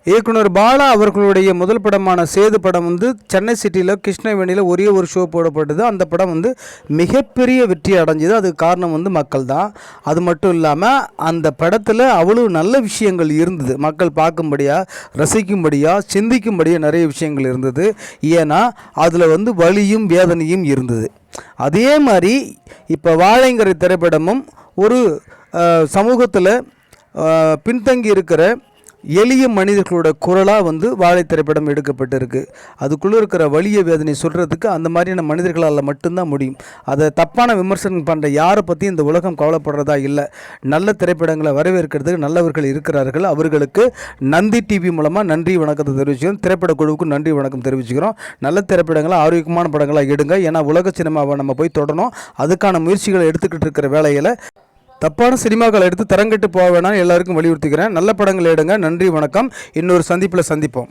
இயக்குனர் பாலா அவர்களுடைய முதல் படமான சேது படம் வந்து சென்னை சிட்டியில் கிருஷ்ணவேணியில் ஒரே ஒரு ஷோ போடப்பட்டது. அந்த படம் வந்து மிகப்பெரிய வெற்றி அடைஞ்சது. அதுக்கு காரணம் வந்து மக்கள் தான். அது மட்டும் இல்லாமல் அந்த படத்தில் அவ்வளோ நல்ல விஷயங்கள் இருந்தது. மக்கள் பார்க்கும்படியாக, ரசிக்கும்படியாக, சிந்திக்கும்படியாக நிறைய விஷயங்கள் இருந்தது. ஏன்னா அதில் வந்து வலியும் வேதனையும் இருந்தது. அதே மாதிரி இப்போ வாழைங்கிற திரைப்படமும் ஒரு சமூகத்தில் பின்தங்கி இருக்கிற எளிய மனிதர்களோட குரலாக வந்து வாழை திரைப்படம் எடுக்கப்பட்டிருக்கு. அதுக்குள்ளே இருக்கிற வலிய வேதனை சொல்கிறதுக்கு அந்த மாதிரியான மனிதர்களால் மட்டும்தான் முடியும். அதை தப்பான விமர்சனம் பண்ணுற யாரை பற்றி இந்த உலகம் கவலைப்படுறதா இல்லை. நல்ல திரைப்படங்களை வரவேற்கிறதுக்கு நல்லவர்கள் இருக்கிறார்கள். அவர்களுக்கு நந்தி டிவி மூலமாக நன்றி வணக்கத்தை தெரிவிச்சுக்கிறோம். திரைப்பட குழுவுக்கு நன்றி வணக்கம் தெரிவிச்சுக்கிறோம். நல்ல திரைப்படங்களை ஆரோக்கியமான படங்களாக எடுங்க. ஏன்னா உலக சினிமாவை நம்ம போய் தொடரணும். அதுக்கான முயற்சிகளை எடுத்துக்கிட்டு இருக்கிற வேலையில் தப்பான சினிமாக்களை எடுத்து தரங்கட்டு போக வேணாம் எல்லாருக்கும் வலியுறுத்திக்கிறேன். நல்ல படங்கள் எடுங்க. நன்றி வணக்கம். இன்னொரு சந்திப்பில் சந்திப்போம்.